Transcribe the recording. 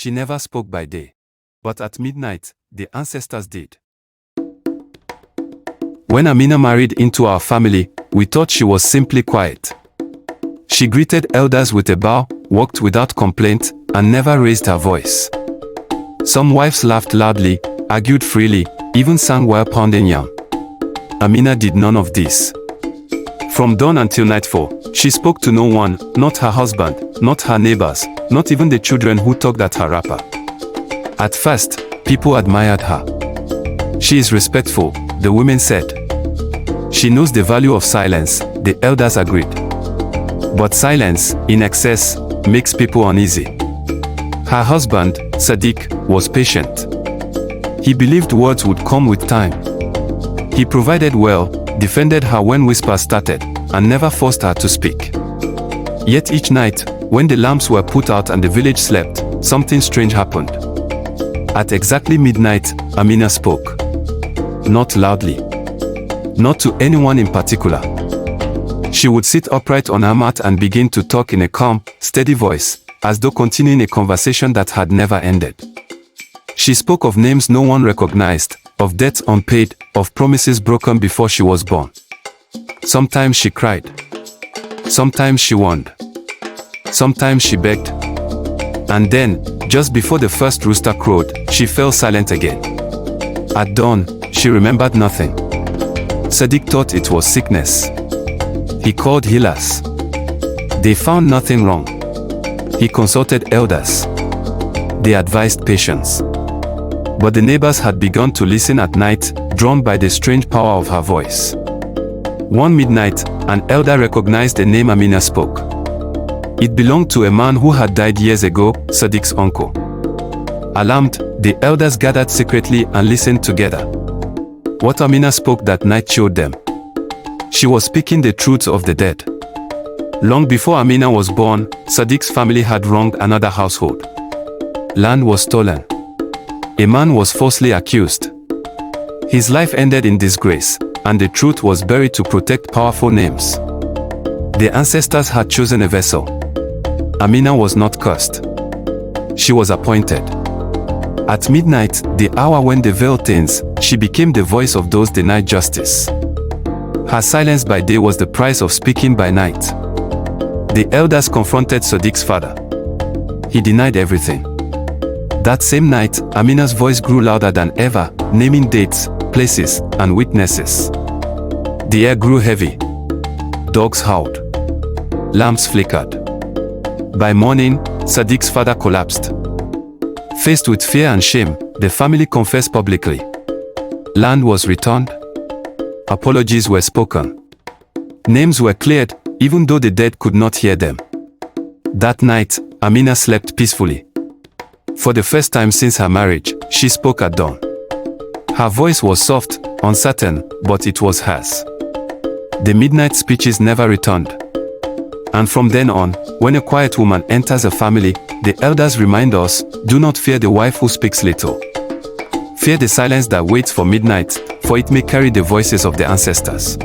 She never spoke by day. But at midnight, the ancestors did. When Amina married into our family, we thought she was simply quiet. She greeted elders with a bow, walked without complaint, and never raised her voice. Some wives laughed loudly, argued freely, even sang while pounding yam. Amina did none of this. From dawn until nightfall, she spoke to no one, not her husband, not her neighbors, not even the children who talked at her wrapper. At first, people admired her. She is respectful, the women said. She knows the value of silence, the elders agreed. But silence, in excess, makes people uneasy. Her husband, Sadiq, was patient. He believed words would come with time. He provided well, defended her when whispers started, and never forced her to speak. Yet each night, when the lamps were put out and the village slept, something strange happened. At exactly midnight, Amina spoke. Not loudly. Not to anyone in particular. She would sit upright on her mat and begin to talk in a calm, steady voice, as though continuing a conversation that had never ended. She spoke of names no one recognized, of debts unpaid, of promises broken before she was born. Sometimes she cried. Sometimes she warned. Sometimes she begged. And then, just before the first rooster crowed, she fell silent again. At dawn, she remembered nothing. Sadiq thought it was sickness. He called healers. They found nothing wrong. He consulted elders. They advised patience. But the neighbors had begun to listen at night, drawn by the strange power of her voice. One midnight, an elder recognized the name Amina spoke. It belonged to a man who had died years ago, Sadiq's uncle. Alarmed, the elders gathered secretly and listened together. What Amina spoke that night showed them. She was speaking the truths of the dead. Long before Amina was born, Sadiq's family had wronged another household. Land was stolen. A man was falsely accused. His life ended in disgrace, and the truth was buried to protect powerful names. The ancestors had chosen a vessel. Amina was not cursed. She was appointed. At midnight, the hour when the veil thins, she became the voice of those denied justice. Her silence by day was the price of speaking by night. The elders confronted Sadiq's father. He denied everything. That same night, Amina's voice grew louder than ever, naming dates, places, and witnesses. The air grew heavy. Dogs howled. Lamps flickered. By morning, Sadiq's father collapsed. Faced with fear and shame, the family confessed publicly. Land was returned. Apologies were spoken. Names were cleared, even though the dead could not hear them. That night, Amina slept peacefully. For the first time since her marriage, she spoke at dawn. Her voice was soft, uncertain, but it was hers. The midnight speeches never returned. And from then on, when a quiet woman enters a family, the elders remind us, do not fear the wife who speaks little. Fear the silence that waits for midnight, for it may carry the voices of the ancestors.